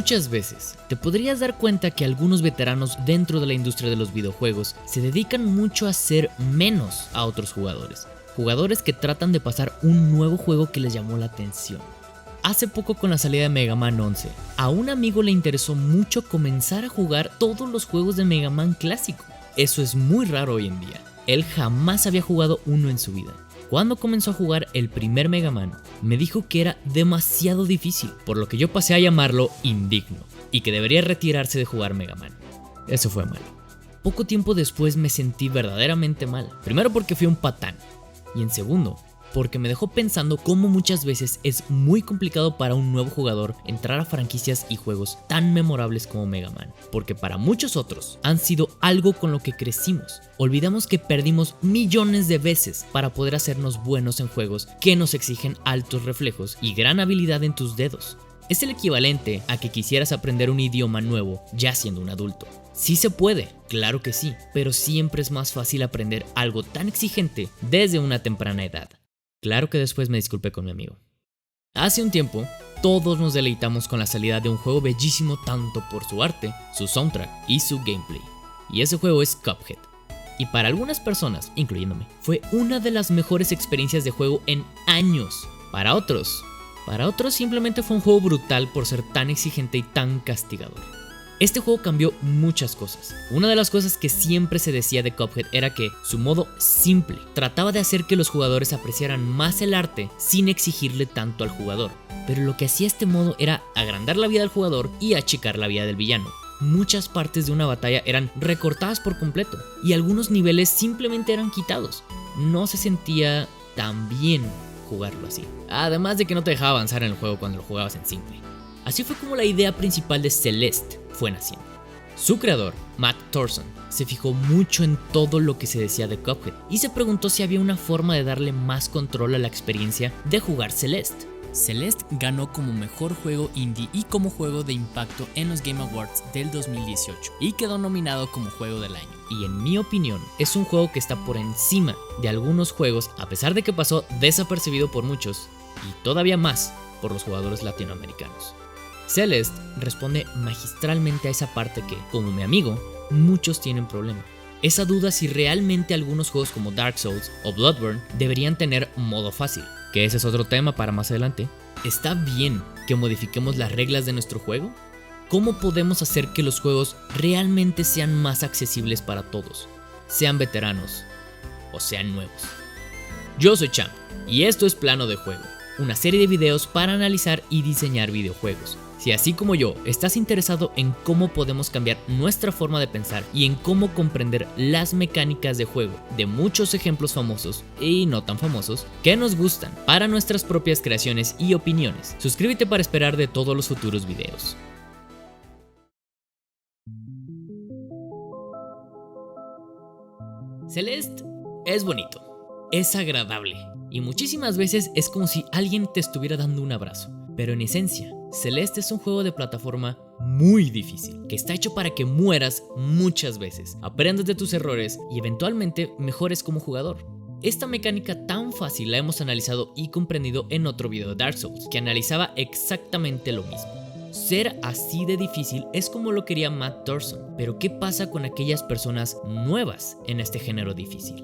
Muchas veces te podrías dar cuenta que algunos veteranos dentro de la industria de los videojuegos se dedican mucho a hacer menos a otros jugadores. Jugadores que tratan de pasar un nuevo juego que les llamó la atención. Hace poco, con la salida de Mega Man 11, a un amigo le interesó mucho comenzar a jugar todos los juegos de Mega Man clásico. Eso es muy raro hoy en día. Él jamás había jugado uno en su vida. Cuando comenzó a jugar el primer Mega Man, me dijo que era demasiado difícil, por lo que yo pasé a llamarlo indigno, y que debería retirarse de jugar Mega Man. Eso fue malo. Poco tiempo después me sentí verdaderamente mal. Primero porque fui un patán, y en segundo, porque me dejó pensando cómo muchas veces es muy complicado para un nuevo jugador entrar a franquicias y juegos tan memorables como Mega Man, porque para muchos otros han sido algo con lo que crecimos. Olvidamos que perdimos millones de veces para poder hacernos buenos en juegos que nos exigen altos reflejos y gran habilidad en tus dedos. Es el equivalente a que quisieras aprender un idioma nuevo ya siendo un adulto. Sí se puede, claro que sí, pero siempre es más fácil aprender algo tan exigente desde una temprana edad. Claro que después me disculpé con mi amigo. Hace un tiempo, todos nos deleitamos con la salida de un juego bellísimo tanto por su arte, su soundtrack y su gameplay. Y ese juego es Cuphead. Y para algunas personas, incluyéndome, fue una de las mejores experiencias de juego en años. Para otros simplemente fue un juego brutal por ser tan exigente y tan castigador. Este juego cambió muchas cosas. Una de las cosas que siempre se decía de Cuphead era que su modo simple trataba de hacer que los jugadores apreciaran más el arte sin exigirle tanto al jugador. Pero lo que hacía este modo era agrandar la vida del jugador y achicar la vida del villano. Muchas partes de una batalla eran recortadas por completo y algunos niveles simplemente eran quitados. No se sentía tan bien jugarlo así. Además de que no te dejaba avanzar en el juego cuando lo jugabas en simple. Así fue como la idea principal de Celeste fue naciendo. Su creador, Matt Thorson, se fijó mucho en todo lo que se decía de Cuphead y se preguntó si había una forma de darle más control a la experiencia de jugar Celeste. Celeste ganó como mejor juego indie y como juego de impacto en los Game Awards del 2018 y quedó nominado como juego del año. Y en mi opinión, es un juego que está por encima de algunos juegos, a pesar de que pasó desapercibido por muchos y todavía más por los jugadores latinoamericanos. Celeste responde magistralmente a esa parte que, como mi amigo, muchos tienen problema. Esa duda si realmente algunos juegos como Dark Souls o Bloodborne deberían tener modo fácil, que ese es otro tema para más adelante. ¿Está bien que modifiquemos las reglas de nuestro juego? ¿Cómo podemos hacer que los juegos realmente sean más accesibles para todos, sean veteranos o sean nuevos? Yo soy Champ y esto es Plano de Juego, una serie de videos para analizar y diseñar videojuegos. Si así como yo estás interesado en cómo podemos cambiar nuestra forma de pensar y en cómo comprender las mecánicas de juego de muchos ejemplos famosos y no tan famosos que nos gustan para nuestras propias creaciones y opiniones, suscríbete para esperar de todos los futuros videos. Celeste es bonito, es agradable y muchísimas veces es como si alguien te estuviera dando un abrazo. Pero en esencia, Celeste es un juego de plataforma muy difícil, que está hecho para que mueras muchas veces, aprendas de tus errores y eventualmente mejores como jugador. Esta mecánica tan fácil la hemos analizado y comprendido en otro video de Dark Souls, que analizaba exactamente lo mismo. Ser así de difícil es como lo quería Matt Thorson, pero ¿qué pasa con aquellas personas nuevas en este género difícil?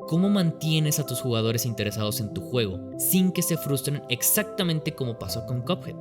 ¿Cómo mantienes a tus jugadores interesados en tu juego sin que se frustren exactamente como pasó con Cuphead?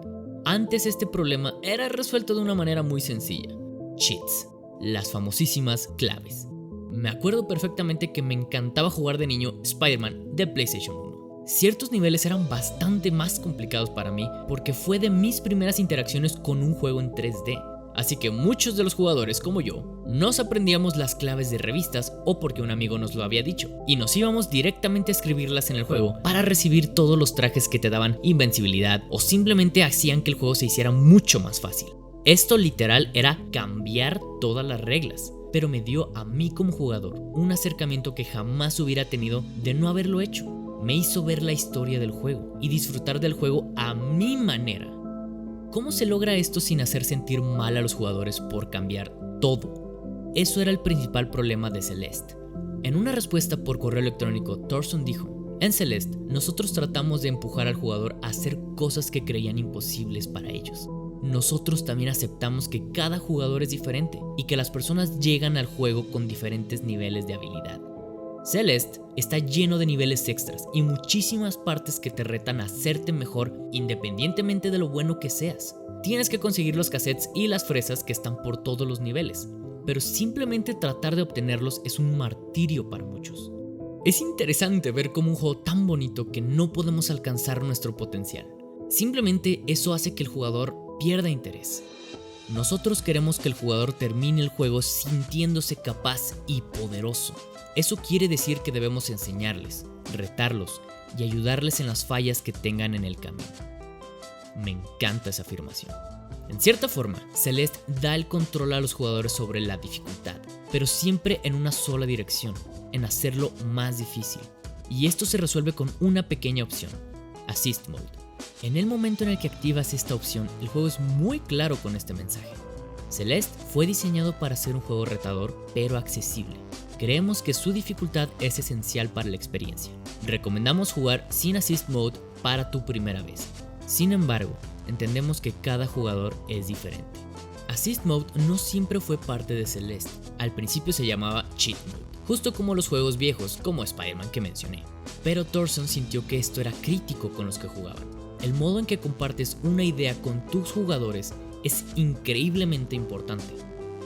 Antes este problema era resuelto de una manera muy sencilla. Cheats, las famosísimas claves. Me acuerdo perfectamente que me encantaba jugar de niño Spider-Man de PlayStation 1. Ciertos niveles eran bastante más complicados para mí porque fue de mis primeras interacciones con un juego en 3D. Así que muchos de los jugadores como yo nos aprendíamos las claves de revistas o porque un amigo nos lo había dicho y nos íbamos directamente a escribirlas en el juego para recibir todos los trajes que te daban invencibilidad o simplemente hacían que el juego se hiciera mucho más fácil. Esto literal era cambiar todas las reglas, pero me dio a mí como jugador un acercamiento que jamás hubiera tenido de no haberlo hecho. Me hizo ver la historia del juego y disfrutar del juego a mi manera. ¿Cómo se logra esto sin hacer sentir mal a los jugadores por cambiar todo? Eso era el principal problema de Celeste. En una respuesta por correo electrónico, Thorson dijo: en Celeste, nosotros tratamos de empujar al jugador a hacer cosas que creían imposibles para ellos. nosotros también aceptamos que cada jugador es diferente y que las personas llegan al juego con diferentes niveles de habilidad. Celeste está lleno de niveles extras y muchísimas partes que te retan a hacerte mejor independientemente de lo bueno que seas. Tienes que conseguir los cassettes y las fresas que están por todos los niveles, pero simplemente tratar de obtenerlos es un martirio para muchos. Es interesante ver cómo un juego tan bonito que no podemos alcanzar nuestro potencial. Simplemente eso hace que el jugador pierda interés. Nosotros queremos que el jugador termine el juego sintiéndose capaz y poderoso. Eso quiere decir que debemos enseñarles, retarlos y ayudarles en las fallas que tengan en el camino. Me encanta esa afirmación. En cierta forma, Celeste da el control a los jugadores sobre la dificultad, pero siempre en una sola dirección, en hacerlo más difícil. Y esto se resuelve con una pequeña opción, Assist Mode. En el momento en el que activas esta opción, el juego es muy claro con este mensaje. Celeste fue diseñado para ser un juego retador, pero accesible. Creemos que su dificultad es esencial para la experiencia. Recomendamos jugar sin Assist Mode para tu primera vez. Sin embargo, entendemos que cada jugador es diferente. Assist Mode no siempre fue parte de Celeste. Al principio se llamaba Cheat Mode, justo como los juegos viejos como Spider-Man que mencioné. Pero Thorson sintió que esto era crítico con los que jugaban. El modo en que compartes una idea con tus jugadores es increíblemente importante.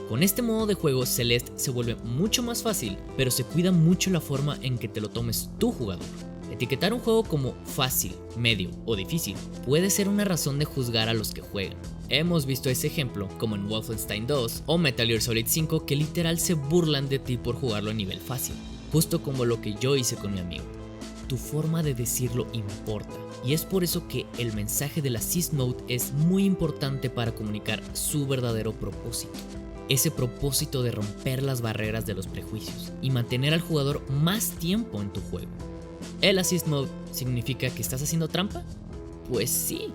Con este modo de juego, Celeste se vuelve mucho más fácil, pero se cuida mucho la forma en que te lo tomes tu jugador. Etiquetar un juego como fácil, medio o difícil puede ser una razón de juzgar a los que juegan. Hemos visto ese ejemplo como en Wolfenstein 2 o Metal Gear Solid 5 que literal se burlan de ti por jugarlo a nivel fácil, justo como lo que yo hice con mi amigo. Tu forma de decirlo importa, y es por eso que el mensaje del Assist Mode es muy importante para comunicar su verdadero propósito. Ese propósito de romper las barreras de los prejuicios y mantener al jugador más tiempo en tu juego. ¿El Assist Mode significa que estás haciendo trampa? Pues sí,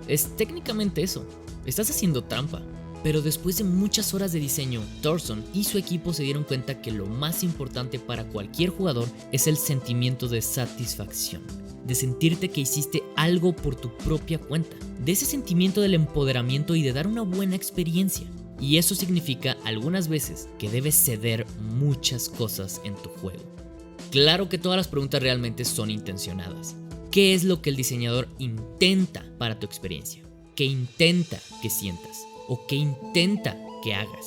es técnicamente eso, estás haciendo trampa. Pero después de muchas horas de diseño, Thorson y su equipo se dieron cuenta que lo más importante para cualquier jugador es el sentimiento de satisfacción, de sentirte que hiciste algo por tu propia cuenta, de ese sentimiento del empoderamiento y de dar una buena experiencia. Y eso significa algunas veces que debes ceder muchas cosas en tu juego. Claro que todas las preguntas realmente son intencionadas. ¿Qué es lo que el diseñador intenta para tu experiencia? ¿Qué intenta que sientas? ¿O qué intenta que hagas?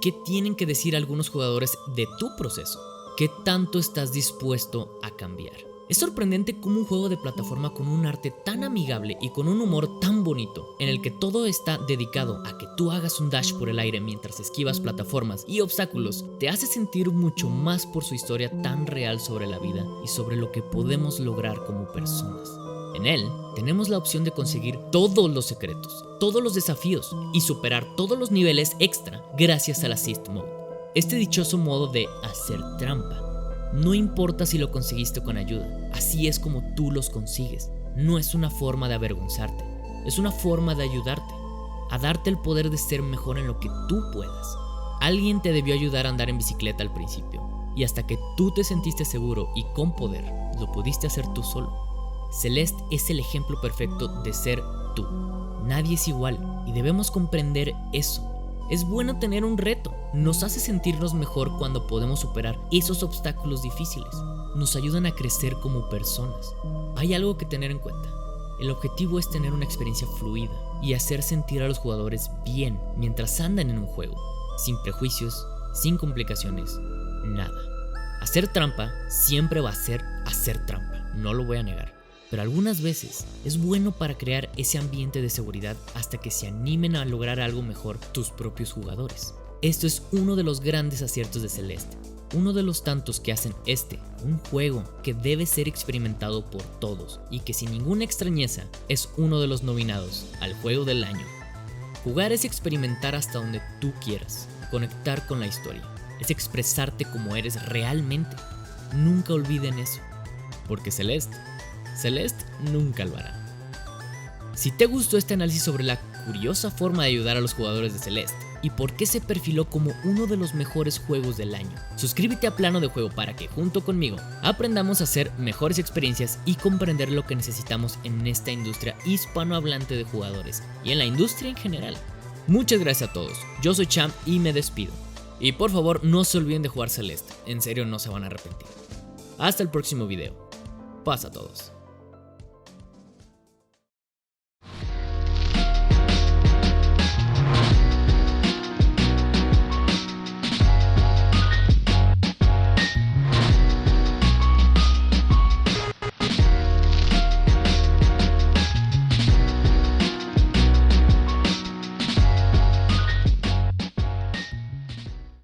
¿Qué tienen que decir algunos jugadores de tu proceso? ¿Qué tanto estás dispuesto a cambiar? Es sorprendente cómo un juego de plataforma con un arte tan amigable y con un humor tan bonito, en el que todo está dedicado a que tú hagas un dash por el aire mientras esquivas plataformas y obstáculos, te hace sentir mucho más por su historia tan real sobre la vida y sobre lo que podemos lograr como personas. En él, tenemos la opción de conseguir todos los secretos, todos los desafíos y superar todos los niveles extra gracias al Assist Mode. Este dichoso modo de hacer trampa. No importa si lo conseguiste con ayuda, así es como tú los consigues. No es una forma de avergonzarte, es una forma de ayudarte, a darte el poder de ser mejor en lo que tú puedas. Alguien te debió ayudar a andar en bicicleta al principio, y hasta que tú te sentiste seguro y con poder, lo pudiste hacer tú solo. Celeste es el ejemplo perfecto de ser tú. Nadie es igual y debemos comprender eso. Es bueno tener un reto, nos hace sentirnos mejor cuando podemos superar esos obstáculos difíciles. Nos ayudan a crecer como personas. Hay algo que tener en cuenta. El objetivo es tener una experiencia fluida y hacer sentir a los jugadores bien mientras andan en un juego, sin prejuicios, sin complicaciones, nada. Hacer trampa siempre va a ser hacer trampa, no lo voy a negar. Pero algunas veces es bueno para crear ese ambiente de seguridad hasta que se animen a lograr algo mejor tus propios jugadores. Esto es uno de los grandes aciertos de Celeste, uno de los tantos que hacen un juego que debe ser experimentado por todos y que sin ninguna extrañeza es uno de los nominados al juego del año. Jugar es experimentar hasta donde tú quieras, conectar con la historia, es expresarte como eres realmente. Nunca olviden eso, porque Celeste nunca lo hará. Si te gustó este análisis sobre la curiosa forma de ayudar a los jugadores de Celeste, y por qué se perfiló como uno de los mejores juegos del año. Suscríbete a Plano de Juego para que junto conmigo aprendamos a hacer mejores experiencias y comprender lo que necesitamos en esta industria hispanohablante de jugadores y en la industria en general. Muchas gracias a todos, yo soy Cham y me despido. Y por favor no se olviden de jugar Celeste, en serio no se van a arrepentir. Hasta el próximo video. Paz a todos.